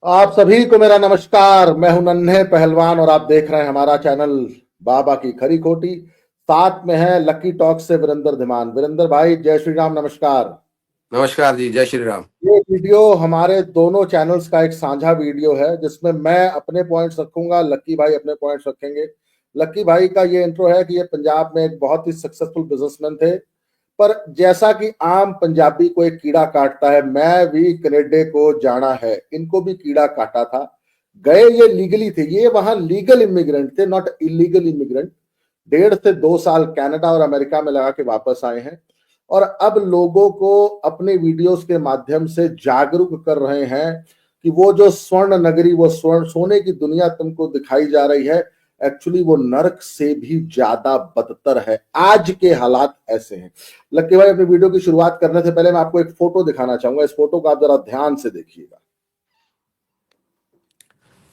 आप सभी को मेरा नमस्कार। मैं हूं नन्हे पहलवान और आप देख रहे हैं हमारा चैनल बाबा की खरी खोटी। साथ में है लकी टॉक से वीरेंद्र धीमान। वीरेंद्र भाई, जय श्री राम, नमस्कार। नमस्कार जी, जय श्री राम। ये वीडियो हमारे दोनों चैनल्स का एक साझा वीडियो है जिसमें मैं अपने पॉइंट्स रखूंगा, लकी भाई अपने पॉइंट्स रखेंगे। लकी भाई का ये इंट्रो है कि ये पंजाब में एक बहुत ही सक्सेसफुल बिजनेसमैन थे, पर जैसा कि आम पंजाबी को एक कीड़ा काटता है, मैं भी कनेडा को जाना है, इनको भी कीड़ा काटा था। गए ये लीगली थे, ये वहां लीगल इमिग्रेंट थे, नॉट इलीगल इमिग्रेंट। 1.5 से 2 साल कनाडा और अमेरिका में लगा के वापस आए हैं और अब लोगों को अपने वीडियोस के माध्यम से जागरूक कर रहे हैं कि वो जो स्वर्ण नगरी, वो स्वर्ण सोने की दुनिया तुमको दिखाई जा रही है, एक्चुअली वो नरक से भी ज्यादा बदतर है। आज के हालात ऐसे हैं। लक्की भाई, अपनी वीडियो की शुरुआत करने से पहले मैं आपको एक फोटो दिखाना चाहूंगा। इस फोटो को आप जरा ध्यान से देखिएगा।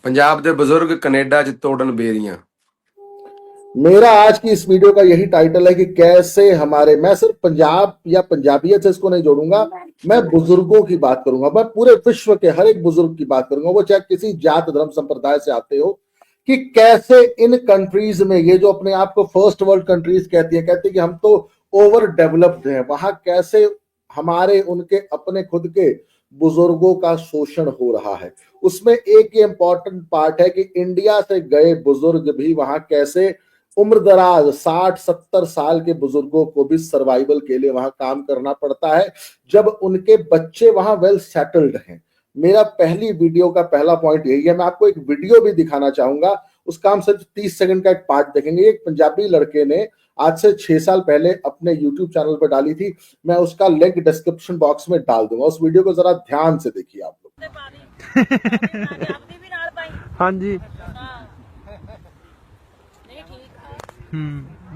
पंजाब दे बुजुर्ग कनेडा च तोड़न बेरियां। मेरा आज की इस वीडियो का यही टाइटल है कि कैसे हमारे, मैं सिर्फ पंजाब या पंजाबियत से इसको नहीं जोड़ूंगा, मैं बुजुर्गों की बात करूंगा। मैं पूरे विश्व के हर एक बुजुर्ग की बात करूंगा, वो चाहे किसी जात धर्म संप्रदाय से आते हो, कि कैसे इन कंट्रीज में, ये जो अपने आप को फर्स्ट वर्ल्ड कंट्रीज कहती है कि हम तो ओवर डेवलप्ड हैं, वहां कैसे हमारे उनके अपने खुद के बुजुर्गों का शोषण हो रहा है। उसमें एक इंपॉर्टेंट पार्ट है कि इंडिया से गए बुजुर्ग भी वहां कैसे उम्र दराज 60-70 साल के बुजुर्गों को भी सर्वाइवल के लिए वहां काम करना पड़ता है, जब उनके बच्चे वहां वेल सेटल्ड हैं। मेरा पहली वीडियो का पहला पॉइंट यही है। मैं आपको एक वीडियो भी दिखाना चाहूंगा, उसका हम सिर्फ 30 सेकंड का एक पार्ट देखेंगे। एक पंजाबी लड़के ने आज से 6 साल पहले अपने यूट्यूब चैनल पर डाली थी, मैं उसका लिंक डिस्क्रिप्शन बॉक्स में डाल दूंगा। उस वीडियो को जरा ध्यान से देखिए आप लोग। हाँ जी।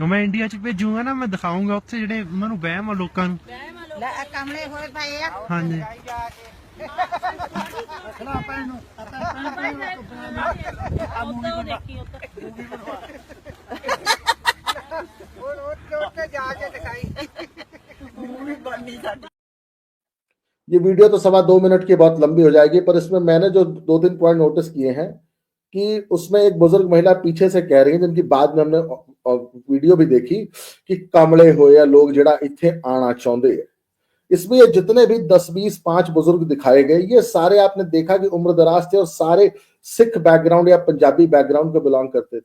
मैं इंडिया च भेजूंगा ना, मैं दिखाऊंगा उत्थे ਜਿਹੜੇ ਉਹਨਾਂ ਨੂੰ ਵਹਿਮ ਆ ਲੋਕਾਂ ਨੂੰ। ਲੈ ਕਮਲੇ ਹੋਏ ਪਏ ਆ। हाँ जी। ये वीडियो तो 2.25 मिनट की बहुत लंबी हो जाएगी, पर इसमें मैंने जो 2-3 पॉइंट नोटिस किए हैं कि उसमें एक बुजुर्ग महिला पीछे से कह रही है, जिनकी बाद में हमने वीडियो भी देखी, कि कमले हो या लोग जड़ा इथे आना चाहते हैं। इसमें ये जितने भी 10-20-5 बुजुर्ग दिखाए गए, ये सारे आपने देखा कि उम्र दराज थे और सारे सिख बैकग्राउंड या पंजाबी बैकग्राउंड को बिलोंग करते थे।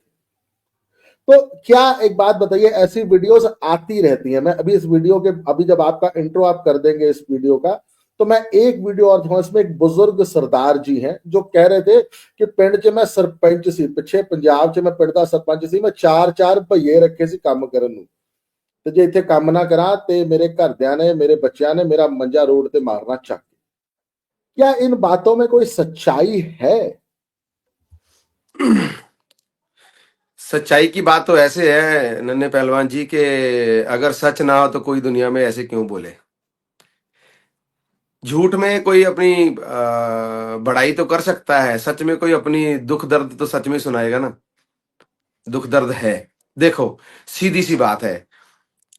तो क्या, एक बात बताइए, ऐसी वीडियोस आती रहती हैं। मैं अभी इस वीडियो के, अभी जब आपका इंट्रो आप कर देंगे इस वीडियो का, तो मैं एक वीडियो और दिखाऊं। इसमें एक बुजुर्ग सरदार जी हैं जो कह रहे थे कि पिंड च मैं सरपंच सी, पिछे पंजाब च मैं पिंड दा सरपंच सी, मैं 4-4 भईए रखे सी काम करन नूं, ते जे इत्थे काम ना करा ते मेरे घरदियां ने, मेरे बच्चियां ने मेरा मंजा रोड ते मारना चक के। क्या इन बातों में कोई सच्चाई है? सच्चाई की बात तो ऐसे है नन्हे पहलवान जी के, अगर सच ना हो तो कोई दुनिया में ऐसे क्यों बोले। झूठ में कोई अपनी बड़ाई तो कर सकता है, सच में कोई अपनी दुख दर्द तो सच में सुनाएगा ना। दुख दर्द है, देखो सीधी सी बात है,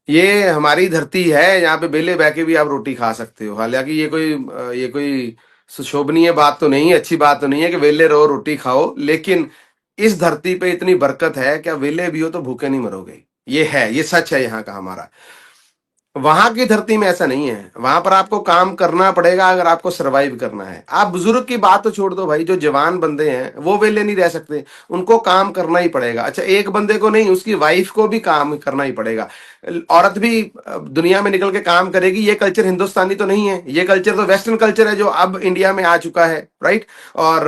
ये हमारी धरती है, यहाँ पे बेले बह के भी आप रोटी खा सकते हो। हालांकि ये कोई सुशोभनीय बात तो नहीं है, अच्छी बात तो नहीं है कि वेले रहो रोटी खाओ, लेकिन इस धरती पे इतनी बरकत है, क्या वेले भी हो तो भूखे नहीं मरोगे। ये है, ये सच है यहाँ का हमारा। वहां की धरती में ऐसा नहीं है, वहां पर आपको काम करना पड़ेगा अगर आपको सरवाइव करना है। आप बुजुर्ग की बात तो छोड़ दो भाई, जो जवान बंदे हैं वो वेले नहीं रह सकते, उनको काम करना ही पड़ेगा। अच्छा, एक बंदे को नहीं, उसकी वाइफ को भी काम करना ही पड़ेगा। औरत भी दुनिया में निकल के काम करेगी। ये कल्चर हिंदुस्तानी तो नहीं है, ये कल्चर तो वेस्टर्न कल्चर है जो अब इंडिया में आ चुका है, राइट। और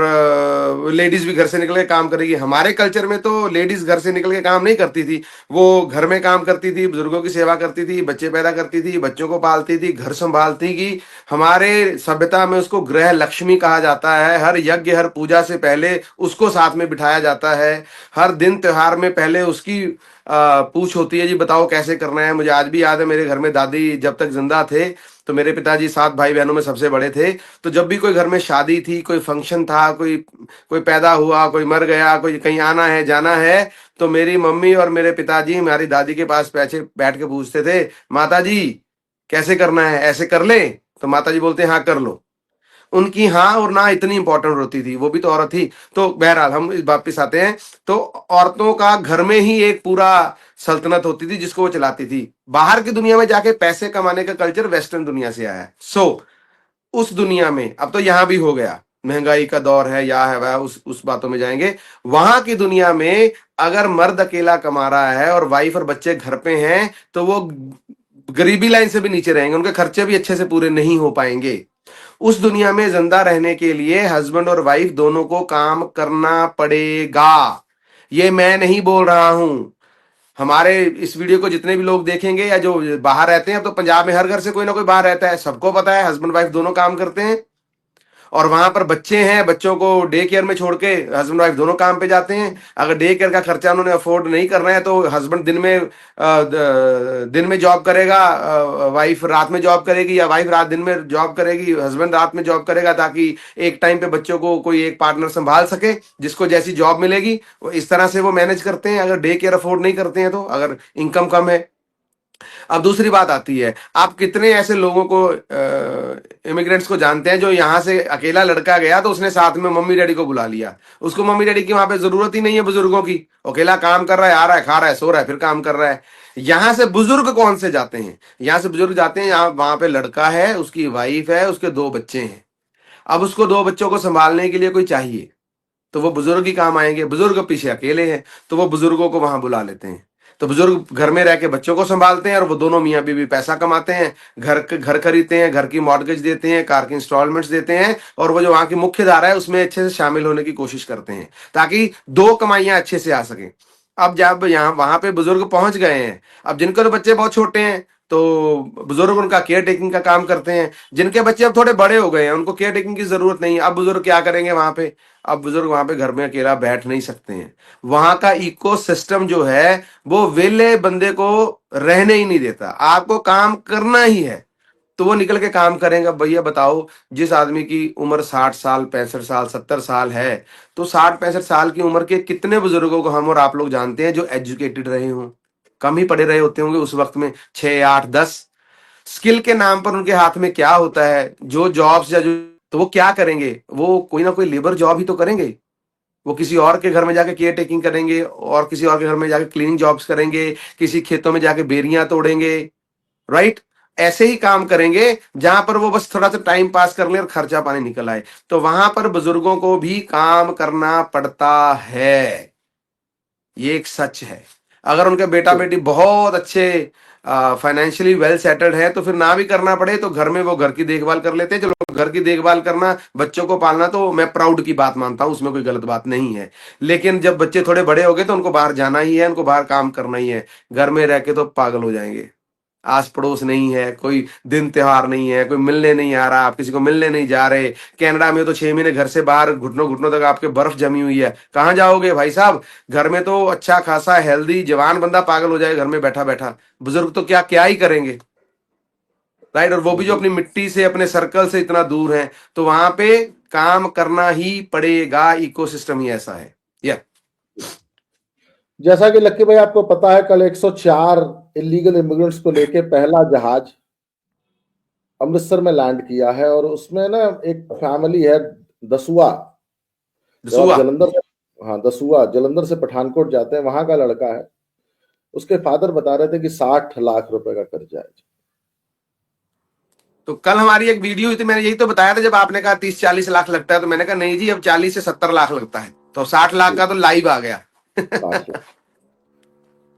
लेडीज भी घर से निकल के काम करेगी। हमारे कल्चर में तो लेडीज घर से निकल के काम नहीं करती थी, वो घर में काम करती थी, बुजुर्गों की सेवा करती थी, बच्चे पैदा करती थी, बच्चों को पालती थी, घर संभालती थी। हमारे सभ्यता में उसको गृह लक्ष्मी कहा जाता है। हर यज्ञ, हर पूजा से पहले उसको साथ में बिठाया जाता है। हर दिन त्योहार में पहले उसकी पूछ होती है, जी बताओ कैसे करना है। मुझे आज भी याद है, मेरे घर में दादी जब तक जिंदा थे, तो मेरे पिताजी 7 भाई बहनों में सबसे बड़े थे, तो जब भी कोई घर में शादी थी, कोई फंक्शन था, कोई कोई पैदा हुआ, कोई मर गया, कोई कहीं आना है जाना है, तो मेरी मम्मी और मेरे पिताजी हमारी दादी के पास पैसे बैठ के पूछते थे, माता जी कैसे करना है, ऐसे कर ले। तो माता जी बोलते हैं हाँ कर लो। उनकी हाँ और ना इतनी इंपॉर्टेंट होती थी, वो भी तो औरत थी। तो बहरहाल हम इस बात पे आते हैं। तो औरतों का घर में ही एक पूरा सल्तनत होती थी जिसको वो चलाती थी। बाहर की दुनिया में जाके पैसे कमाने का कल्चर वेस्टर्न दुनिया से आया है। उस दुनिया में अब तो यहां भी हो गया, महंगाई का दौर है या है वह, उस बातों में जाएंगे। वहां की दुनिया में अगर मर्द अकेला कमा रहा है और वाइफ और बच्चे घर पे हैं तो वो गरीबी लाइन से भी नीचे रहेंगे, उनके खर्चे भी अच्छे से पूरे नहीं हो पाएंगे। उस दुनिया में जिंदा रहने के लिए हस्बैंड और वाइफ दोनों को काम करना पड़ेगा। ये मैं नहीं बोल रहा हूं, हमारे इस वीडियो को जितने भी लोग देखेंगे या जो बाहर रहते हैं, तो पंजाब में हर घर से कोई ना कोई बाहर रहता है, सबको पता है हस्बैंड वाइफ दोनों काम करते हैं। और वहां पर बच्चे हैं, बच्चों को डे केयर में छोड़ के हस्बैंड वाइफ दोनों काम पे जाते हैं। अगर डे केयर का खर्चा उन्होंने अफोर्ड नहीं करना है तो हस्बैंड दिन में जॉब करेगा, वाइफ रात में जॉब करेगी, या वाइफ दिन में जॉब करेगी, हस्बैंड रात में जॉब करेगा, ताकि एक टाइम पे बच्चों को कोई एक पार्टनर संभाल सके जिसको जैसी जॉब मिलेगी इस तरह से वो मैनेज करते हैं। अगर डे केयर अफोर्ड नहीं करते हैं तो, अगर इनकम कम है। अब दूसरी बात आती है, आप कितने ऐसे लोगों को इमिग्रेंट्स को जानते हैं जो यहां से अकेला लड़का गया तो उसने साथ में मम्मी डैडी को बुला लिया, उसको मम्मी डैडी की वहां पे जरूरत ही नहीं है बुजुर्गों की, अकेला काम कर रहा है, आ रहा है, खा रहा है, सो रहा है, फिर काम कर रहा है। यहां से बुजुर्ग कौन से जाते हैं? यहां से बुजुर्ग जाते हैं यहाँ, वहां पे लड़का है, उसकी वाइफ है, उसके 2 बच्चे हैं। अब उसको 2 बच्चों को संभालने के लिए कोई चाहिए तो वो बुजुर्ग ही काम आएंगे। बुजुर्ग पीछे अकेले हैं तो वो बुजुर्गों को वहां बुला लेते हैं। तो बुजुर्ग घर में रह के बच्चों को संभालते हैं और वो दोनों मियाँ बीवी पैसा कमाते हैं, घर खरीदते हैं, घर की मॉर्गेज देते हैं, कार की इंस्टॉलमेंट्स देते हैं, और वो जो वहां की मुख्य धारा है उसमें अच्छे से शामिल होने की कोशिश करते हैं ताकि 2 कमाइयां अच्छे से आ सकें। अब जब यहाँ वहां पे बुजुर्ग पहुंच गए हैं, अब जिनके तो बच्चे बहुत छोटे हैं तो बुजुर्ग उनका केयर टेकिंग का काम करते हैं। जिनके बच्चे अब थोड़े बड़े हो गए हैं उनको केयर टेकिंग की जरूरत नहीं है। अब बुजुर्ग क्या करेंगे वहां पे? अब बुजुर्ग वहां पे घर में अकेला बैठ नहीं सकते हैं। वहां का इकोसिस्टम जो है वो वेले बंदे को रहने ही नहीं देता, आपको काम करना ही है तो वो निकल के काम करेंगे। भैया बताओ, जिस आदमी की उम्र 60 साल 65 साल 70 साल है, तो 60-65 साल की उम्र के कितने बुजुर्गों को हम और आप लोग जानते हैं जो एजुकेटेड रहे हों? कम ही पढ़े रहे होते होंगे उस वक्त में, 6 8 10। स्किल के नाम पर उनके हाथ में क्या होता है? जो जॉब्स या जो, तो वो क्या करेंगे? वो कोई ना कोई लेबर जॉब ही तो करेंगे। वो किसी और के घर में जाके केयर टेकिंग करेंगे, और किसी और के घर में जाके क्लीनिंग जॉब्स करेंगे, किसी खेतों में जाके बेरियां तोड़ेंगे, राइट? ऐसे ही काम करेंगे जहां पर वो बस थोड़ा सा टाइम पास कर ले और खर्चा पानी निकल आए। तो वहां पर बुजुर्गों को भी काम करना पड़ता है, ये एक सच है। अगर उनके बेटा बेटी बहुत अच्छे फाइनेंशियली वेल सेटल्ड है तो फिर ना भी करना पड़े तो घर में वो घर की देखभाल कर लेते हैं। चलो, घर की देखभाल करना, बच्चों को पालना तो मैं प्राउड की बात मानता हूं, उसमें कोई गलत बात नहीं है। लेकिन जब बच्चे थोड़े बड़े हो गए तो उनको बाहर जाना ही है, उनको बाहर काम करना ही है। घर में रह के तो पागल हो जाएंगे। आस पड़ोस नहीं है, कोई दिन त्योहार नहीं है, कोई मिलने नहीं आ रहा, आप किसी को मिलने नहीं जा रहे। कनाडा में तो 6 महीने घर से बाहर, घुटनों घुटनों तक आपके बर्फ जमी हुई है, कहाँ जाओगे भाई साहब? घर में तो अच्छा खासा हेल्दी जवान बंदा पागल हो जाए घर में बैठा बैठा, बुजुर्ग तो क्या क्या ही करेंगे, राइट? और वो भी जो अपनी मिट्टी से, अपने सर्कल से इतना दूर है, तो वहां पे काम करना ही पड़ेगा। इकोसिस्टम ही ऐसा है। जैसा कि लक्की भाई आपको पता है, कल 104 इलीगल इमिग्रेंट्स को लेके पहला जहाज अमृतसर में लैंड किया है, और उसमें ना एक फैमिली है दसुआ, जलंधर से, हाँ दसुआ, जलंधर से पठानकोट जाते हैं, वहां का लड़का है। उसके फादर बता रहे थे कि 60 लाख रुपए का कर्जा है। तो कल हमारी एक वीडियो हुई थी, मैंने यही तो बताया था, जब आपने कहा 30-40 लाख लगता है तो मैंने कहा नहीं जी, अब 40 से 70 लाख लगता है, तो 60 लाख का तो लाइव आ गया।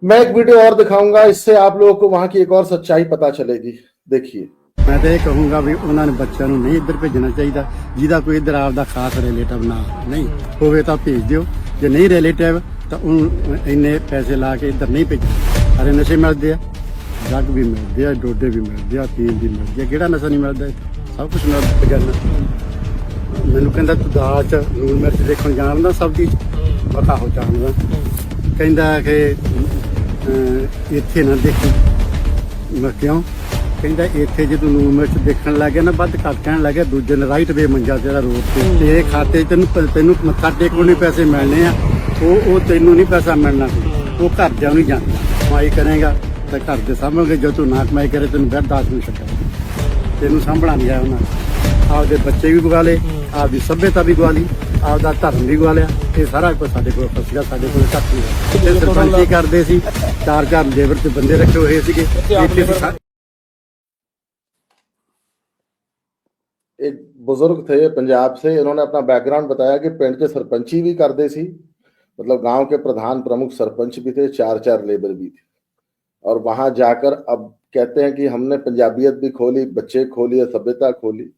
मैं एक वीडियो और दिखाऊंगा, इससे आप लोगों को वहां की एक और सच्चाई पता चलेगी। देखिए, मैं तो ये कहूँगा भी उन्होंने बच्चों को नहीं इधर भेजना चाहिए, जिहदा कोई इधर आपदा खास रिलेटिव ना नहीं होवे तो भेज दिओ, जे नहीं रिलेटिव तो इन्ने पैसे ला के इधर नहीं भेजो। सारे नशे मिलते हैं, जग भी मिलते हैं, डोडे भी मिलते हैं, तीन भी मिलते हैं, किहड़ा नशा नहीं मिलता? सब कुछ मिलता। मैनू कहता तू दाल च लून मिर्च देखण जानदा, सब्जी पता हो जानदा, कहता कि इत्थे ना देखी। मैं क्यों? कहता इत्थे जो लून मिर्च देखण लग गया ना, वध घट कहण लग गया, दूजे ने राइट वे मंजा जेहड़ा रोड ते तेरे खाते तेनू मत्था टेकण नहीं पैसे मिलने आ, वो तेनू नहीं पैसा मिलना, वो घरदिਆਂ ਨੂੰ ਜਾਂਦਾ। कमाई करेगा तो घर के सामभणगे, जो तू ना कमाई करे तेन वृद्ध आश्रम छड्डा, तेनू सामभणा नहीं आया उन्होंने। ਆਪਦੇ ਬੱਚੇ ਵੀ ਗਵਾ ਲਏ, ਆਪਦੀ ਸੱਭਿਅਤਾ ਵੀ ਗਵਾ ਲਈ, ਆਪਦਾ ਧਰਮ ਵੀ ਗਵਾ ਲਿਆ। ਇਹ ਸਾਰਾ ਕੁਝ ਸਾਡੇ ਕੋਲ ਫਸਿਆ, ਸਾਡੇ ਕੋਲ ਕੱਖ ਨਹੀਂ ਹੈ। ਤੇ ਸਰਪੰਚੀ ਕਰਦੇ ਸੀ, 4-4 ਲੇਬਰ ਚ ਬੰਦੇ ਰੱਖੇ ਹੋਏ ਸੀਗੇ। ਇੱਥੇ ਸੀ एक बुजुर्ग थे पंजाब से, इन्होंने अपना बैकग्राउंड बताया कि पिंड के सरपंची भी करते सी, मतलब गांव के प्रधान प्रमुख सरपंच भी थे, 4-4 लेबर भी थे। और वहां जाकर अब कहते हैं कि हमने पंजाबियत भी खोली, बच्चे खोली, सभ्यता खोली।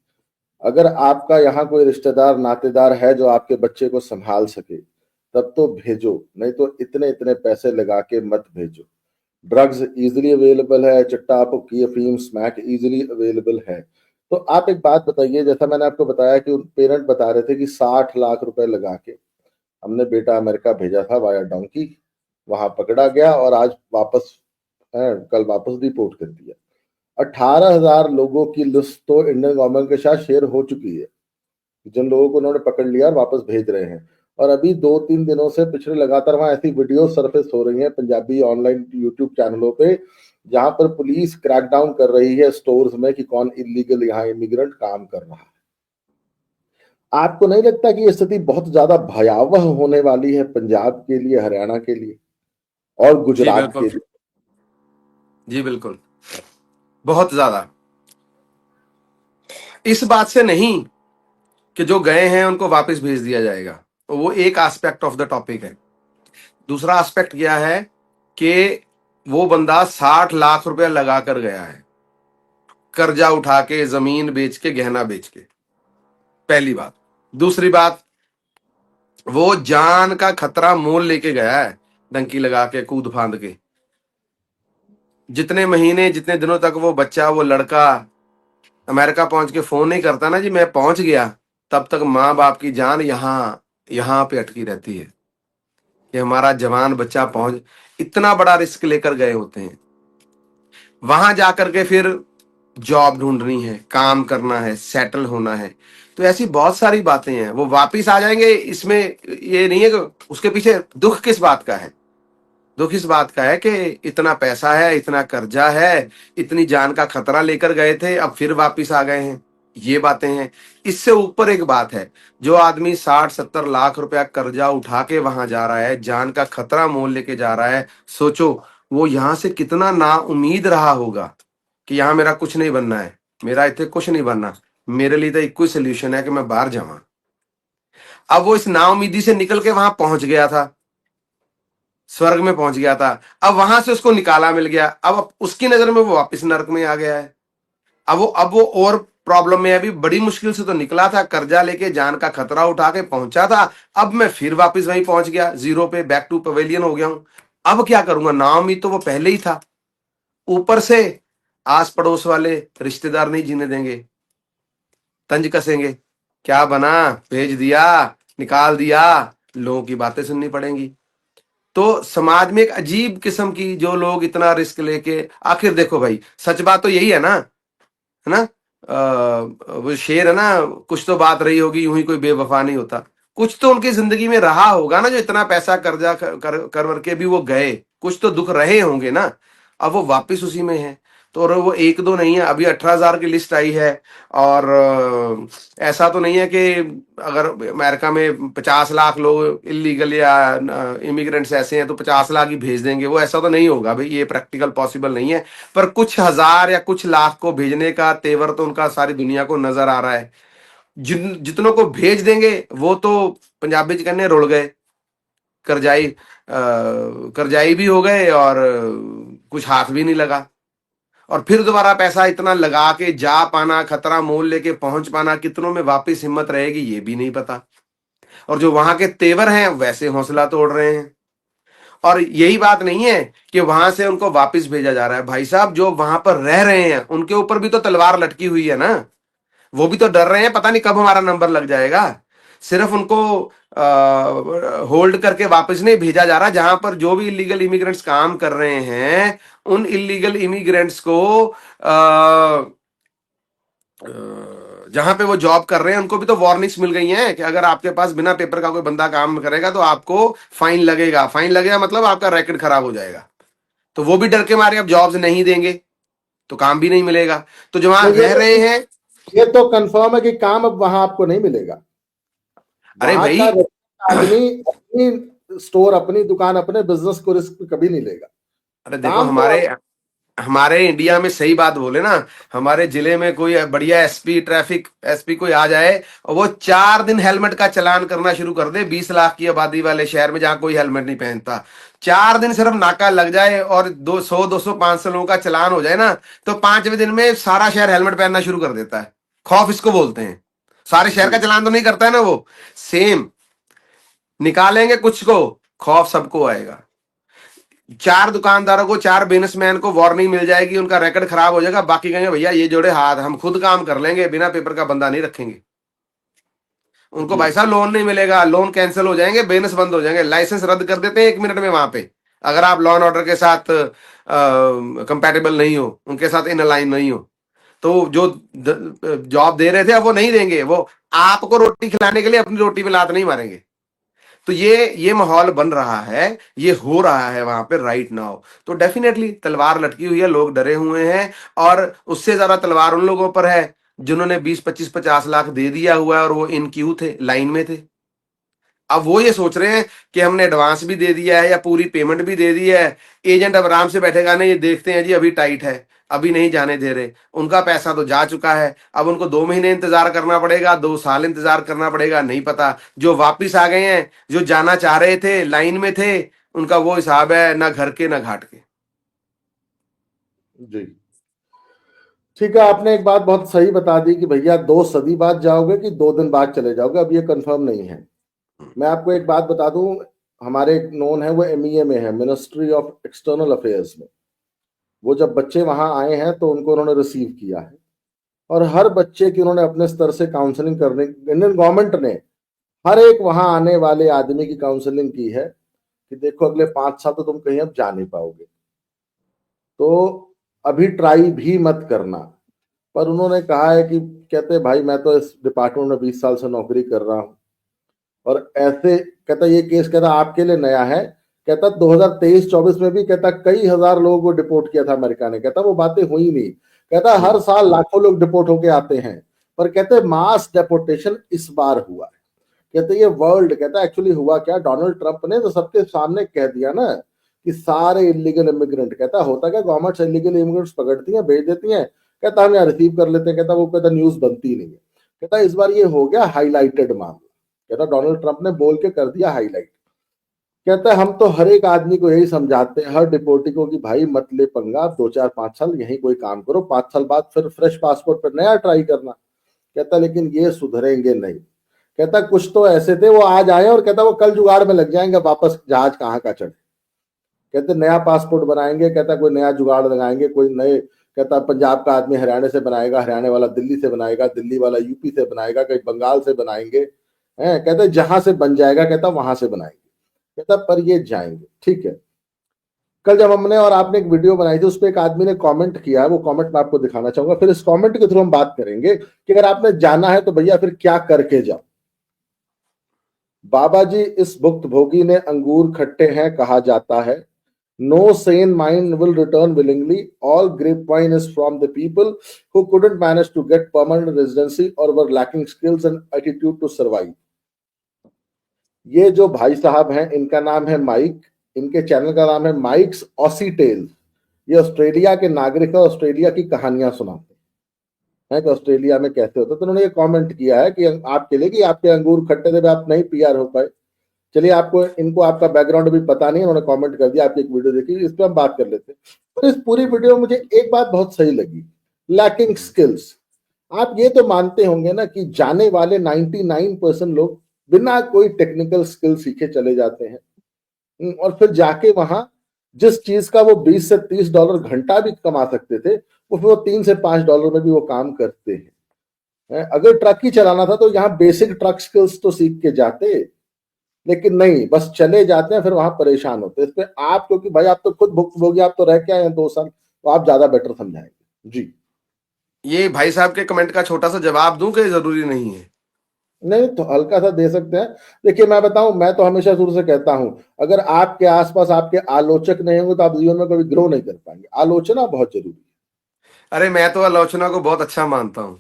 अगर आपका यहाँ कोई रिश्तेदार नातेदार है जो आपके बच्चे को संभाल सके तब तो भेजो, नहीं तो इतने इतने पैसे लगा के मत भेजो। ड्रग्स इजीली अवेलेबल है, चिट्टा, भुक्की, अफीम, स्मैक इजीली अवेलेबल है। तो आप एक बात बताइए, जैसा मैंने आपको बताया कि उन पेरेंट बता रहे थे कि 60 लाख रुपए लगा के हमने बेटा अमेरिका भेजा था वाया डोंकी, वहां पकड़ा गया और आज वापस कल वापस रिपोर्ट कर दिया। 18,000 लोगों की लिस्ट तो इंडियन गवर्नमेंट के साथ शेयर हो चुकी है, जिन लोगों को उन्होंने पकड़ लिया और वापस भेज रहे हैं। और अभी 2-3 दिनों से पिछले लगातार वहां ऐसी वीडियो सरफेस हो रही हैं पंजाबी ऑनलाइन यूट्यूब चैनलों पे, जहां पर पुलिस क्रैकडाउन कर रही है स्टोर्स में कि कौन इलीगल यहाँ इमिग्रेंट काम कर रहा है। आपको नहीं लगता कि ये स्थिति बहुत ज्यादा भयावह होने वाली है पंजाब के लिए, हरियाणा के लिए और जी गुजरात के बिल्कुल, लिए? जी बिल्कुल, बहुत ज्यादा। इस बात से नहीं कि जो गए हैं उनको वापस भेज दिया जाएगा, वो एक एस्पेक्ट ऑफ द टॉपिक है। दूसरा एस्पेक्ट क्या है कि वो बंदा 60 लाख रुपया लगा कर गया है, कर्जा उठा के, जमीन बेच के, गहना बेच के, पहली बात। दूसरी बात, वो जान का खतरा मोल लेके गया है, डंकी लगा के, कूद फांद के। जितने महीने, जितने दिनों तक वो बच्चा, वो लड़का अमेरिका पहुंच के फोन नहीं करता ना जी मैं पहुंच गया, तब तक माँ बाप की जान यहां पे अटकी रहती है कि हमारा जवान बच्चा पहुंच, इतना बड़ा रिस्क लेकर गए होते हैं। वहां जाकर के फिर जॉब ढूंढनी है, काम करना है, सेटल होना है। तो ऐसी बहुत सारी बातें हैं। वो वापिस आ जाएंगे, इसमें ये नहीं है कि उसके पीछे दुख किस बात का है। दुख इस बात का है कि इतना पैसा है, इतना कर्जा है, इतनी जान का खतरा लेकर गए थे, अब फिर वापिस आ गए हैं। ये बातें हैं। इससे ऊपर एक बात है, जो आदमी 60-70 लाख रुपया कर्जा उठा के वहां जा रहा है, जान का खतरा मोल लेके जा रहा है, सोचो वो यहां से कितना ना उम्मीद रहा होगा कि यहां मेरा कुछ नहीं बनना है, मेरा इतने कुछ नहीं बनना, मेरे लिए तो एक ही सोल्यूशन है कि मैं बाहर जाऊं। अब वो इस नाउमीदी से निकल के वहां पहुंच गया था, स्वर्ग में पहुंच गया था। अब वहां से उसको निकाला मिल गया, अब उसकी नजर में वो वापस नरक में आ गया है। अब वो और प्रॉब्लम में है। अभी बड़ी मुश्किल से तो निकला था, कर्जा लेके, जान का खतरा उठा के पहुंचा था, अब मैं फिर वापस वहीं पहुंच गया, जीरो पे, बैक टू पवेलियन हो गया हूं। अब क्या करूंगा, नाउम्मीद तो वो पहले ही था, ऊपर से आस पड़ोस वाले रिश्तेदार नहीं जीने देंगे, तंज कसेंगे, क्या बना, भेज दिया, निकाल दिया, लोगों की बातें सुननी पड़ेंगी। तो समाज में एक अजीब किस्म की, जो लोग इतना रिस्क लेके, आखिर देखो भाई, सच बात तो यही है ना, है ना। वो शेर है ना, कुछ तो बात रही होगी, यूं ही कोई बेवफा नहीं होता। कुछ तो उनकी जिंदगी में रहा होगा ना, जो इतना पैसा कर्जा कर के भी वो गए, कुछ तो दुख रहे होंगे ना। अब वो वापिस उसी में है। तो और वो एक दो नहीं है, अभी 18,000 की लिस्ट आई है। और ऐसा तो नहीं है कि अगर अमेरिका में 50 लाख लोग इलीगल या इमिग्रेंट्स ऐसे हैं तो 50 लाख ही भेज देंगे, वो ऐसा तो नहीं होगा भाई, ये प्रैक्टिकल पॉसिबल नहीं है। पर कुछ हजार या कुछ लाख को भेजने का तेवर तो उनका सारी दुनिया को नजर आ रहा है। जितनों को भेज देंगे वो तो पंजाबी च कहने रुल गए, कर्जाई भी हो गए और कुछ हाथ भी नहीं लगा। और फिर दोबारा पैसा इतना लगा के जा पाना, खतरा मोल लेके पहुंच पाना, कितनों में वापस हिम्मत रहेगी ये भी नहीं पता। और जो वहां के तेवर हैं वैसे हौसला तोड़ रहे हैं। और यही बात नहीं है कि वहां से उनको वापस भेजा जा रहा है। भाई साहब, जो वहां पर रह रहे हैं उनके ऊपर भी तो तलवार लटकी हुई है ना, वो भी तो डर रहे हैं, पता नहीं कब हमारा नंबर लग जाएगा। सिर्फ उनको होल्ड करके वापस नहीं भेजा जा रहा। जहां पर जो भी इलीगल इमिग्रेंट्स काम कर रहे हैं, उन इलीगल इमिग्रेंट्स को जहां पे वो जॉब कर रहे हैं, उनको भी तो वार्निंग्स मिल गई हैं कि अगर आपके पास बिना पेपर का कोई बंदा काम करेगा तो आपको फाइन लगेगा। फाइन लगेगा मतलब आपका रैकेट खराब हो जाएगा। तो वो भी डर के मारे अब जॉब्स नहीं देंगे तो काम भी नहीं मिलेगा। तो जो वहां रह रहे हैं ये तो कंफर्म है कि काम अब वहां आपको नहीं मिलेगा। अरे वहां का भाई, आदमी अपनी स्टोर, अपनी दुकान, अपने बिजनेस को रिस्क कभी नहीं लेगा। अरे देखो, काम तो हमारे हमारे इंडिया में सही बात बोले ना, हमारे जिले में कोई बढ़िया एसपी, ट्रैफिक एसपी कोई आ जाए और वो 4 दिन हेलमेट का चालान करना शुरू कर दे, 20 लाख की आबादी वाले शहर में जहां कोई हेलमेट नहीं पहनता, 4 दिन सिर्फ नाका लग जाए और 200 200 500 लोगों का चालान हो जाए ना, तो 5वें दिन में सारा शहर हेलमेट पहनना शुरू कर देता है। खौफ इसको बोलते हैं। सारे शहर जी का चालान तो नहीं करता है ना वो, सेम निकालेंगे कुछ को, खौफ सबको आएगा। 4 दुकानदारों को, 4 बिजनेसमैन को वार्निंग मिल जाएगी, उनका रिकॉर्ड खराब हो जाएगा, बाकी कहेंगे भैया ये जोड़े हाथ, हम खुद काम कर लेंगे, बिना पेपर का बंदा नहीं रखेंगे। उनको जी भाई साहब लोन नहीं मिलेगा, लोन कैंसिल हो जाएंगे, बिजनेस बंद हो जाएंगे, लाइसेंस रद्द कर देते हैं 1 मिनट में वहां पे। अगर आप लॉ एंड ऑर्डर के साथ कंपैटिबल नहीं हो, उनके साथ इन अलाइन नहीं हो, तो जो जॉब दे रहे थे अब वो नहीं देंगे, वो आपको रोटी खिलाने के लिए अपनी रोटी पे लात नहीं मारेंगे। तो ये माहौल बन रहा है, ये हो रहा है वहां पे राइट नाउ। तो डेफिनेटली तलवार लटकी हुई है, लोग डरे हुए हैं, और उससे ज्यादा तलवार उन लोगों पर है जिन्होंने 20 25 50 लाख दे दिया हुआ है और वो इन क्यू थे, लाइन में थे। अब वो ये सोच रहे हैं कि हमने एडवांस भी दे दिया है या पूरी पेमेंट भी दे दी है, एजेंट अब आराम से बैठेगा नहीं, ये देखते हैं जी अभी टाइट है, अभी नहीं जाने दे रहे, उनका पैसा तो जा चुका है, अब उनको 2 महीने इंतजार करना पड़ेगा, 2 साल इंतजार करना पड़ेगा, नहीं पता। जो वापिस आ गए हैं, जो जाना चाह रहे थे, लाइन में थे, उनका वो हिसाब है, ना घर के ना घाट के। जी ठीक है, आपने एक बात बहुत सही बता दी कि भैया 2 सदी बाद जाओगे कि 2 दिन बाद चले जाओगे, अब ये कंफर्म नहीं है। मैं आपको एक बात बता दूं, हमारे एक नोन है, वो एमईए में है, मिनिस्ट्री ऑफ एक्सटर्नल अफेयर्स में। वो जब बच्चे वहां आए हैं तो उनको उन्होंने रिसीव किया है, और हर बच्चे की उन्होंने अपने स्तर से काउंसलिंग करने, इंडियन गवर्नमेंट ने हर एक वहां आने वाले आदमी की काउंसलिंग की है कि देखो अगले 5 साल तो तुम कहीं अब जा नहीं पाओगे, तो अभी ट्राई भी मत करना। पर उन्होंने कहा है कि, कहते भाई मैं तो इस डिपार्टमेंट में 20 साल से नौकरी कर रहा हूँ, और ऐसे, कहता ये केस, कहता आपके लिए नया है, कहता 2023-24 में भी, कहता कई हजार लोगों को डिपोर्ट किया था अमेरिका ने, कहता वो बातें हुई नहीं, कहता हर साल लाखों लोग डिपोर्ट होके आते हैं, पर कहते मास डेपोर्टेशन इस बार हुआ है। कहते ये वर्ल्ड, कहता एक्चुअली हुआ क्या, डोनाल्ड ट्रंप ने तो सबके सामने कह दिया ना कि सारे इलीगल इमिग्रेंट, कहता होता क्या, गवर्नमेंट इलीगल इमिग्रेंट्स पकड़ती हैं, भेज देती हैं, कहता हम यहाँ रिसीव कर लेते हैं, कहता वो, कहता न्यूज बनती नहीं है। कहता इस बार ये हो गया हाईलाइटेड मामला, कहता डोनाल्ड ट्रंप ने बोल के कर दिया हाईलाइट। कहता हम तो हर एक आदमी को यही समझाते हैं, हर डिपोर्टी को, कि भाई मत ले पंगा, 2 4 5 साल यहीं कोई काम करो, 5 साल बाद फिर फ्रेश पासपोर्ट पर नया ट्राई करना। कहता लेकिन ये सुधरेंगे नहीं। कहता कुछ तो ऐसे थे वो आज आए, और कहता वो कल जुगाड़ में लग जाएंगे, वापस जहाज कहाँ का चढ़े। कहते नया पासपोर्ट बनाएंगे, कहता कोई नया जुगाड़ लगाएंगे, कोई नए, कहता पंजाब का आदमी हरियाणा से बनाएगा, हरियाणा वाला दिल्ली से बनाएगा, दिल्ली वाला यूपी से बनाएगा, कहीं बंगाल से बनाएंगे, है कहते जहां से बन जाएगा, कहता वहां से बनाएंगे। कहता पर ये जाएंगे। ठीक है, कल जब हमने और आपने एक वीडियो बनाई थी, उस पर एक आदमी ने कमेंट किया है, वो कमेंट मैं आपको दिखाना चाहूंगा, फिर इस कमेंट के थ्रू हम बात करेंगे कि अगर आपने जाना है तो भैया फिर क्या करके जाओ। बाबा जी इस भुक्त भोगी ने अंगूर खट्टे हैं कहा जाता है, no sane mind will return willingly, all grape wine is from the people who couldn't manage to get permanent residency और were lacking skills and attitude to survive. ये जो भाई साहब हैं, इनका नाम है माइक, इनके चैनल का नाम है माइक्स ऑसी टेल्स। ये ऑस्ट्रेलिया के नागरिक है, ऑस्ट्रेलिया की कहानियां सुनाते हैं कि ऑस्ट्रेलिया में कैसे होता है। तो उन्होंने ये कमेंट किया है कि आपके लिए, कि आपके अंगूर खट्टे थे, आप नहीं पीआर हो पाए। चलिए, आपको, इनको आपका बैकग्राउंड भी पता नहीं, उन्होंने कमेंट कर दिया, आपकी एक वीडियो देखी, इस पर हम बात कर लेते हैं। पर इस पूरी वीडियो में मुझे एक बात बहुत सही लगी, लैकिंग स्किल्स। आप ये तो मानते होंगे ना कि जाने वाले 99% लोग बिना कोई टेक्निकल स्किल सीखे चले जाते हैं, और फिर जाके वहां जिस चीज का वो 20 से 30 डॉलर घंटा भी कमा सकते थे, वो फिर वो 3 से 5 डॉलर में भी वो काम करते हैं। अगर ट्रक ही चलाना था तो यहाँ बेसिक ट्रक स्किल्स तो सीख के जाते, लेकिन नहीं, बस चले जाते हैं, फिर वहां परेशान होते हैं। इस पे आप, क्योंकि भाई आप तो खुद भुक्तभोगी, आप तो रह के आए हैं 2 साल, तो आप ज्यादा बेटर समझाएंगे जी। ये भाई साहब के कमेंट का छोटा सा जवाब दूं कि जरूरी नहीं है? नहीं तो हल्का सा दे सकते हैं। देखिए मैं बताऊं, मैं तो हमेशा शुरू से कहता हूं, अगर आपके आसपास आपके आलोचक नहीं होंगे तो आप जीवन में कभी ग्रो नहीं कर पाएंगे। आलोचना बहुत जरूरी है। अरे मैं तो आलोचना को बहुत अच्छा मानता हूं,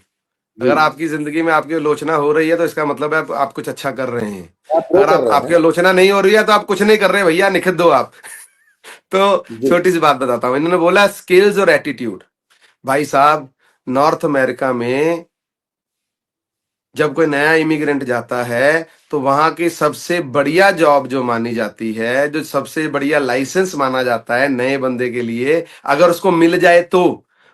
अगर आपकी जिंदगी में आपकी आलोचना हो रही है तो इसका मतलब है आप कुछ अच्छा कर रहे हैं। आप वो अगर कर आप रहे आपकी हैं। आलोचना नहीं हो रही है तो आप कुछ नहीं कर रहे भैया, निखित दो आप। तो जी। छोटी सी बात बताता हूँ, इन्होंने बोला स्किल्स और एटीट्यूड। भाई साहब, नॉर्थ अमेरिका में जब कोई नया इमिग्रेंट जाता है तो वहां की सबसे बढ़िया जॉब जो मानी जाती है, जो सबसे बढ़िया लाइसेंस माना जाता है नए बंदे के लिए, अगर उसको मिल जाए तो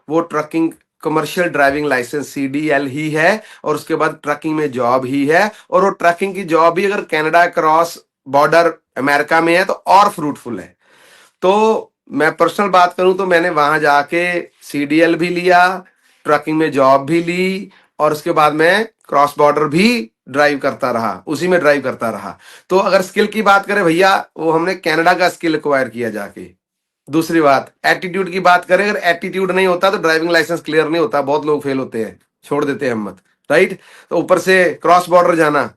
वो trucking commercial driving licence CDL ही है, और उसके बाद ट्रकिंग में जॉब ही है। और वो ट्रकिंग की जॉब भी अगर कनाडा क्रॉस बॉर्डर अमेरिका में है तो और फ्रूटफुल है। तो मैं पर्सनल बात करूं तो मैंने वहां जाके CDL भी लिया, ट्रकिंग में जॉब भी ली, और उसके बाद मैं क्रॉस बॉर्डर भी ड्राइव करता रहा, उसी में ड्राइव करता रहा। तो अगर स्किल की बात करें भैया, वो हमने कनाडा का स्किल एक्वायर किया जाके। दूसरी बात, एटीट्यूड की बात करें, अगर एटीट्यूड नहीं होता तो ड्राइविंग लाइसेंस क्लियर नहीं होता, बहुत लोग फेल होते हैं, छोड़ देते हैं हिम्मत, राइट। तो ऊपर से क्रॉस बॉर्डर जाना,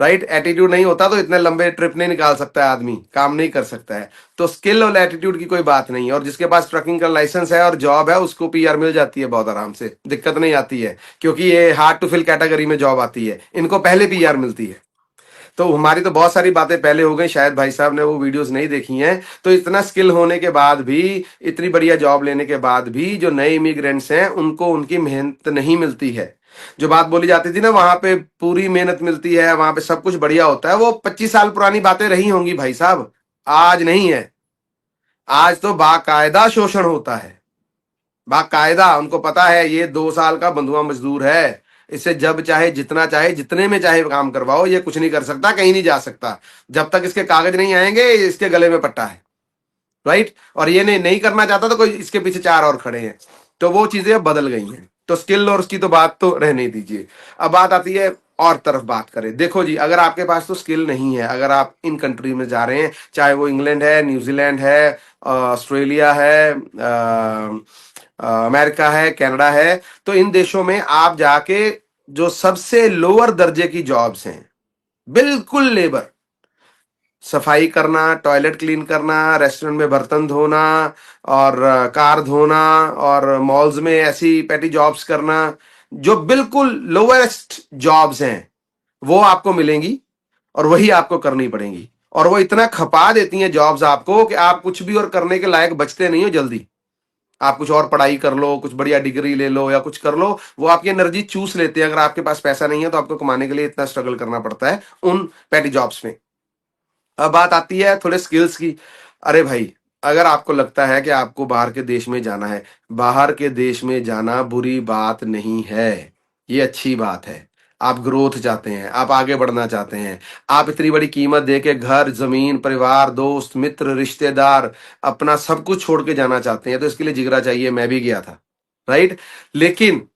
राइट, एटीट्यूड नहीं होता तो इतने लंबे ट्रिप नहीं निकाल सकता है आदमी, काम नहीं कर सकता है। तो स्किल और एटीट्यूड की कोई बात नहीं है, और जिसके पास ट्रकिंग का लाइसेंस है और जॉब है उसको PR मिल जाती है बहुत आराम से, दिक्कत नहीं आती है, क्योंकि ये हार्ड टू फिल कैटेगरी में जॉब आती है, इनको पहले PR मिलती है। तो हमारी तो बहुत सारी बातें पहले हो गई, शायद भाई साहब ने वो वीडियोस नहीं देखी हैं। तो इतना स्किल होने के बाद भी, इतनी बढ़िया जॉब लेने के बाद भी जो नए इमिग्रेंट्स हैं उनको उनकी मेहनत नहीं मिलती है। जो बात बोली जाती थी ना, वहां पे पूरी मेहनत मिलती है, वहां पे सब कुछ बढ़िया होता है, वो 25 साल पुरानी बातें रही होंगी भाई साहब, आज नहीं है। आज तो बाकायदा शोषण होता है, बाकायदा। उनको पता है ये 2 साल का बंधुआ मजदूर है, इससे जब चाहे जितना चाहे जितने में चाहे काम करवाओ, ये कुछ नहीं कर सकता, कहीं नहीं जा सकता, जब तक इसके कागज नहीं आएंगे इसके गले में पट्टा है, राइट। और ये नहीं करना चाहता तो कोई इसके पीछे 4 और खड़े हैं। तो वो चीजें अब बदल गई हैं। तो स्किल और उसकी तो बात तो रहने दीजिए। अब बात आती है और तरफ बात करें। देखो जी, अगर आपके पास तो स्किल नहीं है, अगर आप इन कंट्री में जा रहे हैं, चाहे वो इंग्लैंड है, न्यूजीलैंड है, ऑस्ट्रेलिया है, अमेरिका है, कनाडा है, तो इन देशों में आप जाके जो सबसे लोअर दर्जे की जॉब्स हैं, बिल्कुल लेबर, सफाई करना, टॉयलेट क्लीन करना, रेस्टोरेंट में बर्तन धोना, और कार धोना, और मॉल्स में ऐसी पैटी जॉब्स करना, जो बिल्कुल लोवेस्ट जॉब्स हैं, वो आपको मिलेंगी और वही आपको करनी पड़ेंगी। और वो इतना खपा देती हैं जॉब्स आपको कि आप कुछ भी और करने के लायक बचते नहीं हो जल्दी। आप कुछ और पढ़ाई कर लो, कुछ बढ़िया डिग्री ले लो या कुछ कर लो, वो आपकी एनर्जी चूस लेते हैं। अगर आपके पास पैसा नहीं है तो आपको कमाने के लिए इतना स्ट्रगल करना पड़ता है उन पैटी जॉब्स में। अब बात आती है थोड़े स्किल्स की। अरे भाई, अगर आपको लगता है कि आपको बाहर के देश में जाना है, बाहर के देश में जाना बुरी बात नहीं है, ये अच्छी बात है। आप ग्रोथ चाहते हैं, आप आगे बढ़ना चाहते हैं, आप इतनी बड़ी कीमत दे के घर, जमीन, परिवार, दोस्त, मित्र, रिश्तेदार, अपना सब कुछ छोड़ के जाना चाहते हैं, तो इसके लिए जिगरा चाहिए। मैं भी गया था, राइट। लेकिन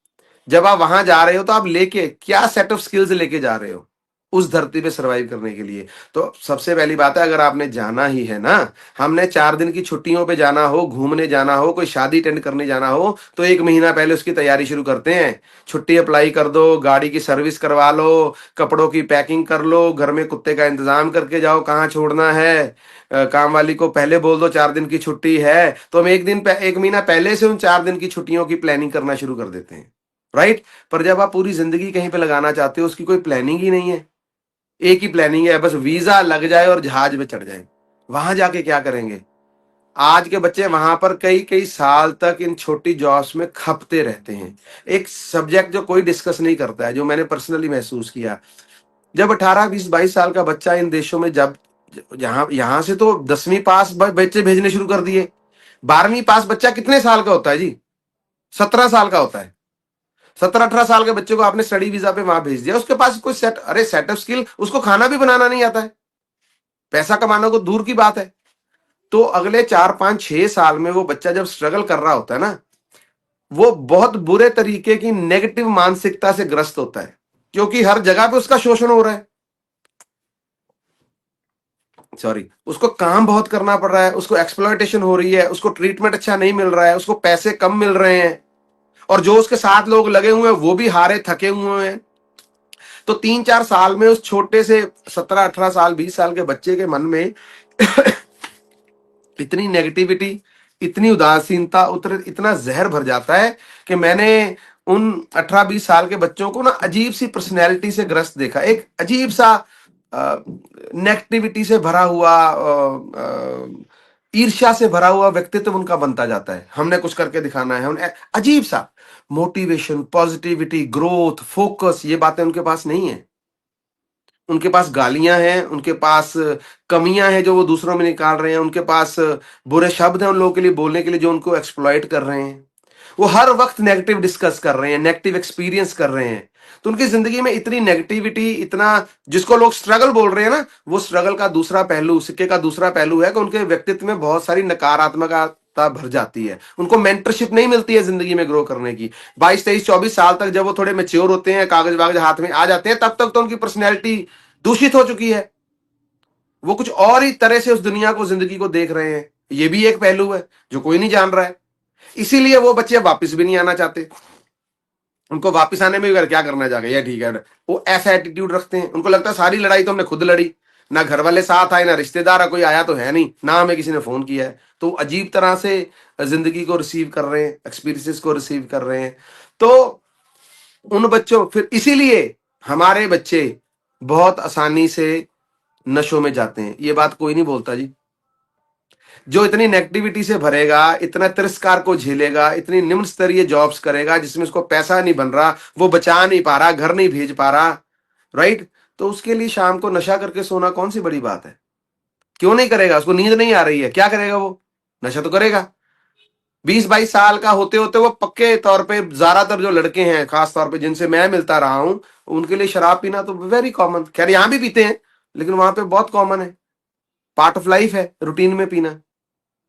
जब आप वहां जा रहे हो तो आप लेके क्या सेट ऑफ स्किल्स लेके जा रहे हो उस धरती पे सरवाइव करने के लिए। तो सबसे पहली बात है, अगर आपने जाना ही है ना, हमने 4 दिन की छुट्टियों पे जाना हो, घूमने जाना हो, कोई शादी अटेंड करने जाना हो, तो 1 महीना पहले उसकी तैयारी शुरू करते हैं। छुट्टी अप्लाई कर दो, गाड़ी की सर्विस करवा लो, कपड़ों की पैकिंग कर लो, घर में कुत्ते का इंतजाम करके जाओ, कहाँ छोड़ना है, काम वाली को पहले बोल दो 4 दिन की छुट्टी है, तो हम 1 महीना पहले से उन 4 दिन की छुट्टियों की प्लानिंग करना शुरू कर देते हैं, राइट। पर जब आप पूरी जिंदगी कहीं पे लगाना चाहते हो, उसकी कोई प्लानिंग ही नहीं है, एक ही प्लानिंग है, बस वीजा लग जाए और जहाज में चढ़ जाए। वहां जाके क्या करेंगे? आज के बच्चे वहां पर कई कई साल तक इन छोटी जॉब्स में खपते रहते हैं। एक सब्जेक्ट जो कोई डिस्कस नहीं करता है, जो मैंने पर्सनली महसूस किया, जब 18, 20, 22 साल का बच्चा इन देशों में, जब यहां से तो 10वीं पास बच्चे भेजने शुरू कर दिए। 12वीं पास बच्चा कितने साल का होता है जी? 17 साल का होता है। 17-18 साल के बच्चे को आपने स्टडी वीजा पे वहां भेज दिया, उसके पास कोई सेट ऑफ स्किल, उसको खाना भी बनाना नहीं आता है, पैसा कमाना को दूर की बात है। तो अगले 4, 5, 6 साल में वो बच्चा जब स्ट्रगल कर रहा होता है ना, वो बहुत बुरे तरीके की नेगेटिव मानसिकता से ग्रस्त होता है, क्योंकि हर जगह पे उसका शोषण हो रहा है। सॉरी, उसको काम बहुत करना पड़ रहा है, उसको एक्सप्लॉयटेशन हो रही है, उसको ट्रीटमेंट अच्छा नहीं मिल रहा है, उसको पैसे कम मिल रहे हैं, और जो उसके साथ लोग लगे हुए हैं वो भी हारे थके हुए हैं। तो 3-4 साल में उस छोटे से 17-18 साल 20 साल के बच्चे के मन में इतनी नेगेटिविटी, इतनी उदासीनता, इतना जहर भर जाता है कि मैंने उन 18-20 साल के बच्चों को ना अजीब सी पर्सनैलिटी से ग्रस्त देखा, एक अजीब सा नेगेटिविटी से भरा हुआ, ईर्ष्या से भरा हुआ व्यक्तित्व उनका बनता जाता है। हमने कुछ करके दिखाना है, उन्हें अजीब सा मोटिवेशन, पॉजिटिविटी, ग्रोथ, फोकस, ये बातें उनके पास नहीं है। उनके पास गालियां हैं, उनके पास कमियां हैं जो वो दूसरों में निकाल रहे हैं, उनके पास बुरे शब्द हैं उन लोगों के लिए बोलने के लिए जो उनको एक्सप्लॉइट कर रहे हैं। वो हर वक्त नेगेटिव डिस्कस कर रहे हैं, नेगेटिव एक्सपीरियंस कर रहे हैं। तो उनकी जिंदगी में इतनी नेगेटिविटी, इतना, जिसको लोग स्ट्रगल बोल रहे हैं ना, वो स्ट्रगल का दूसरा पहलू, सिक्के का दूसरा पहलू है कि उनके व्यक्तित्व में बहुत सारी नकारात्मकता भर जाती है। उनको मेंटरशिप नहीं मिलती है जिंदगी में ग्रो करने की। 22, 23, 24 साल तक जब वो थोड़े मेच्योर होते हैं, कागज वागज हाथ में आ जाते हैं, तब तक तो उनकी पर्सनैलिटी दूषित हो चुकी है। वो कुछ और ही तरह से उस दुनिया को, जिंदगी को देख रहे हैं। ये भी एक पहलू है जो कोई नहीं जान रहा है। इसीलिए वो बच्चे वापस भी नहीं आना चाहते। उनको वापस आने में भी क्या करना जाएगा, ये ठीक है। वो ऐसा एटीट्यूड रखते हैं, उनको लगता है सारी लड़ाई तो हमने खुद लड़ी, ना घर वाले साथ आए, ना रिश्तेदार कोई आया तो है नहीं, ना हमें किसी ने फोन किया है। तो अजीब तरह से जिंदगी को रिसीव कर रहे हैं, एक्सपीरियंसेस को रिसीव कर रहे हैं। तो उन बच्चों, फिर इसीलिए हमारे बच्चे बहुत आसानी से नशों में जाते हैं। ये बात कोई नहीं बोलता जी। जो इतनी नेगेटिविटी से भरेगा, इतना तिरस्कार को झेलेगा, इतनी निम्न स्तरीय जॉब्स करेगा जिसमें उसको पैसा नहीं बन रहा, वो बचा नहीं पा रहा, घर नहीं भेज पा रहा, राइट, तो उसके लिए शाम को नशा करके सोना कौन सी बड़ी बात है? क्यों नहीं करेगा? उसको नींद नहीं आ रही है, क्या करेगा वो? नशा तो करेगा। 20-22 साल का होते होते वो पक्के तौर पे, ज्यादातर जो लड़के हैं खास तौर पे जिनसे मैं मिलता रहा हूं, उनके लिए शराब पीना तो वेरी कॉमन। खैर यहां भी पीते हैं, लेकिन वहां पे बहुत कॉमन है, पार्ट ऑफ लाइफ है, रूटीन में पीना।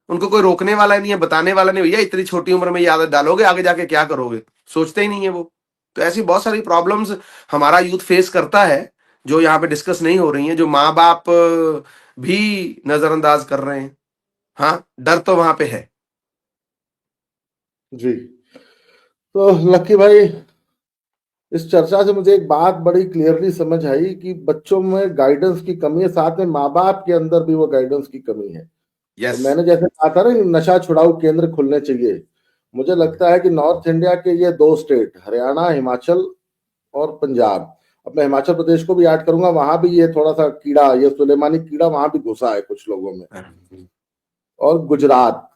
उनको कोई रोकने वाला नहीं है, बताने वाला नहीं, भैया इतनी छोटी उम्र में ये आदत डालोगे, आगे जाके क्या करोगे, सोचते ही नहीं है वो। तो ऐसी बहुत सारी प्रॉब्लम्स हमारा यूथ फेस करता है, जो यहाँ पे डिस्कस नहीं हो रही हैं, जो माँ बाप भी नजरअंदाज कर रहे हैं। हाँ, डर तो वहां पे है जी। तो लक्की भाई, इस चर्चा से मुझे एक बात बड़ी क्लियरली समझ आई कि बच्चों में गाइडेंस की कमी है, साथ में माँ बाप के अंदर भी वो गाइडेंस की कमी है। यस। तो मैंने जैसे कहा था ना कि नशा छुड़ाऊ केंद्र खुलने चाहिए, मुझे लगता है कि नॉर्थ इंडिया के ये 2 स्टेट, हरियाणा, हिमाचल और पंजाब, अब मैं हिमाचल प्रदेश को भी ऐड करूंगा, वहां भी ये थोड़ा सा कीड़ा, ये सुलेमानी कीड़ा वहां भी घुसा है कुछ लोगों में, और गुजरात,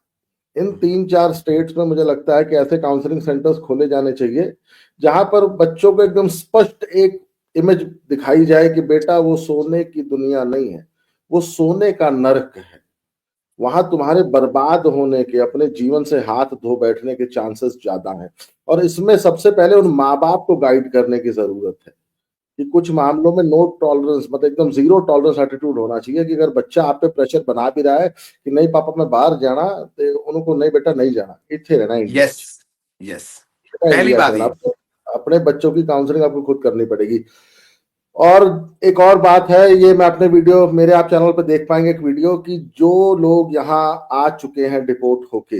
इन 3-4 स्टेट्स में मुझे लगता है कि ऐसे काउंसलिंग सेंटर्स खोले जाने चाहिए जहां पर बच्चों को एकदम स्पष्ट एक इमेज दिखाई जाए कि बेटा वो सोने की दुनिया नहीं है, वो सोने का नर्क है। वहां तुम्हारे बर्बाद होने के, अपने जीवन से हाथ धो बैठने के चांसेस ज्यादा हैं। और इसमें सबसे पहले उन माँ बाप को गाइड करने की जरूरत है कि कुछ मामलों में नो टॉलरेंस, मतलब एकदम जीरो टॉलरेंस एटीट्यूड होना चाहिए कि अगर बच्चा आप पे प्रेशर बना भी रहा है कि नहीं पापा मैं बाहर जाना, तो उनको नहीं बेटा नहीं जाना, इतने रहना इंडिया। यस, यस, पहली बात ये। अपने बच्चों की काउंसलिंग आपको खुद करनी पड़ेगी। और एक और बात है, ये मैं अपने वीडियो, मेरे आप चैनल पर देख पाएंगे एक वीडियो कि जो लोग यहाँ आ चुके हैं डिपोर्ट होके,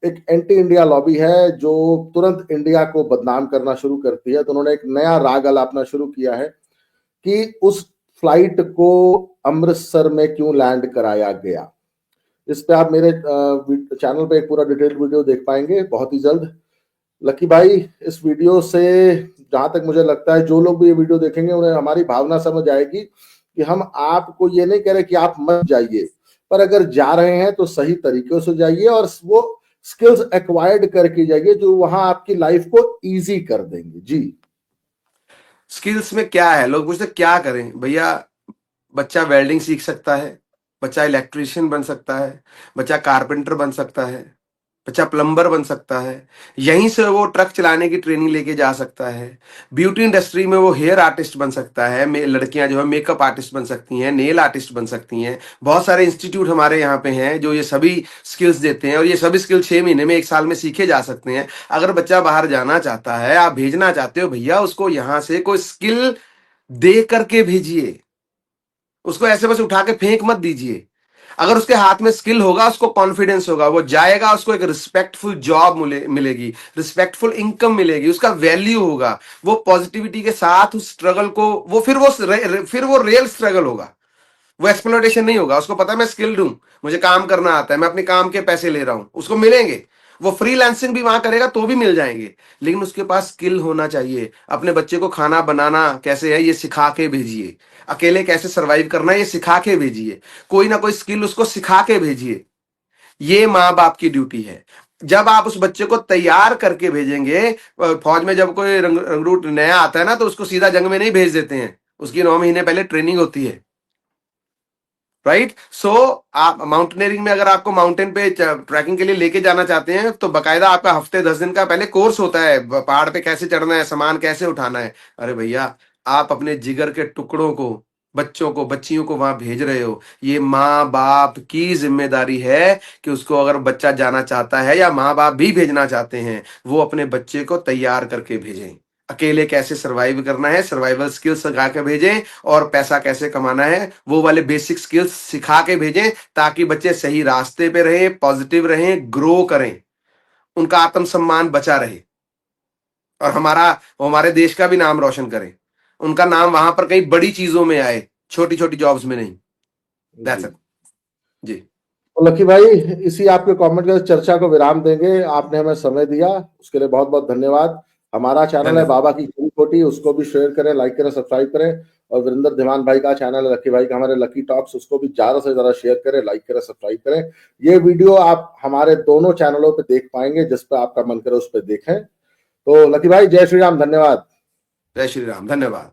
एक एंटी इंडिया लॉबी है जो तुरंत इंडिया को बदनाम करना शुरू करती है। तो उन्होंने एक नया राग अलापना शुरू किया है कि उस फ्लाइट को अमृतसर में क्यों लैंड कराया गया। इस पे आप मेरे चैनल पे एक पूरा डिटेल्ड वीडियो देख पाएंगे बहुत ही जल्द। लकी भाई, इस वीडियो से जहां तक मुझे लगता है जो लोग भी ये वीडियो देखेंगे उन्हें हमारी भावना समझ आएगी कि हम आपको ये नहीं कह रहे कि आप मत जाइए, पर अगर जा रहे हैं तो सही तरीके से जाइए और वो स्किल्स एक्वायर्ड करके जाइए जो वहां आपकी लाइफ को इजी कर देंगे। जी, स्किल्स में क्या है, लोग पूछते क्या करें भैया। बच्चा वेल्डिंग सीख सकता है, बच्चा इलेक्ट्रिशियन बन सकता है, बच्चा कारपेंटर बन सकता है, बच्चा प्लम्बर बन सकता है, यहीं से वो ट्रक चलाने की ट्रेनिंग लेके जा सकता है। ब्यूटी इंडस्ट्री में वो हेयर आर्टिस्ट बन सकता है, लड़कियां जो है मेकअप आर्टिस्ट बन सकती हैं, नेल आर्टिस्ट बन सकती हैं। बहुत सारे इंस्टीट्यूट हमारे यहाँ पे हैं जो ये सभी स्किल्स देते हैं, और ये सभी स्किल 6 महीने में, 1 साल में सीखे जा सकते हैं। अगर बच्चा बाहर जाना चाहता है, आप भेजना चाहते हो, भैया उसको यहाँ से कोई स्किल दे करके भेजिए, उसको ऐसे बस उठा के फेंक मत दीजिए। अगर उसके हाथ में स्किल होगा, उसको कॉन्फिडेंस होगा, वो जाएगा, उसको एक रिस्पेक्टफुल जॉब मिलेगी, रिस्पेक्टफुल इनकम मिलेगी, उसका वैल्यू होगा, वो पॉजिटिविटी के साथ उस स्ट्रगल को, वो फिर वो रियल स्ट्रगल होगा, वो एक्सप्लोटेशन नहीं होगा। उसको पता है मैं स्किल्ड हूं, मुझे काम करना आता है, मैं अपने काम के पैसे ले रहा हूं, उसको मिलेंगे। वो फ्रीलांसिंग भी वहां करेगा तो भी मिल जाएंगे, लेकिन उसके पास स्किल होना चाहिए। अपने बच्चे को खाना बनाना कैसे है ये सिखा के भेजिए, अकेले कैसे सरवाइव करना है ये सिखा के भेजिए, कोई ना कोई स्किल उसको सिखा के भेजिए। ये माँ बाप की ड्यूटी है। जब आप उस बच्चे को तैयार करके भेजेंगे, फौज में जब कोई रंगरूट नया आता है ना तो उसको सीधा जंग में नहीं भेज देते हैं, उसकी 9 महीने पहले ट्रेनिंग होती है, राइट। सो आप माउंटेनियरिंग में अगर आपको माउंटेन पे ट्रैकिंग के लिए लेके जाना चाहते हैं तो बकायदा आपका हफ्ते 10 दिन का पहले कोर्स होता है, पहाड़ पे कैसे चढ़ना है, सामान कैसे उठाना है। अरे भैया, आप अपने जिगर के टुकड़ों को, बच्चों को, बच्चियों को वहां भेज रहे हो, ये माँ बाप की जिम्मेदारी है कि उसको, अगर बच्चा जाना चाहता है या माँ बाप भी भेजना चाहते हैं, वो अपने बच्चे को तैयार करके भेजें। अकेले कैसे सरवाइव करना है, सर्वाइवल स्किल्स सिखा के भेजें, और पैसा कैसे कमाना है वो वाले बेसिक स्किल्स सिखा के भेजें, ताकि बच्चे सही रास्ते पे रहें, पॉजिटिव रहें, ग्रो करें, उनका आत्मसम्मान बचा रहे, और हमारे देश का भी नाम रोशन करें, उनका नाम वहां पर कई बड़ी चीजों में आए, छोटी छोटी जॉब्स में नहीं। दैट्स इट जी। तो लकी भाई, इसी आपके कमेंट के चर्चा को विराम देंगे। आपने हमें समय दिया, उसके लिए बहुत बहुत धन्यवाद। हमारा चैनल है धन्यवाद। बाबा की खरी खोटी, उसको भी शेयर करें, लाइक करें, सब्सक्राइब करें। और वीरेंद्र धीमान भाई का चैनल है, लकी भाई का, हमारे लकी टॉक्स, उसको भी ज्यादा से ज्यादा शेयर करें, लाइक करें, सब्सक्राइब करें। ये वीडियो आप हमारे दोनों चैनलों पे देख पाएंगे, जिस पर आपका मन करे उस पर देखें। तो लकी भाई, जय श्री राम, धन्यवाद। जय श्री राम, धन्यवाद।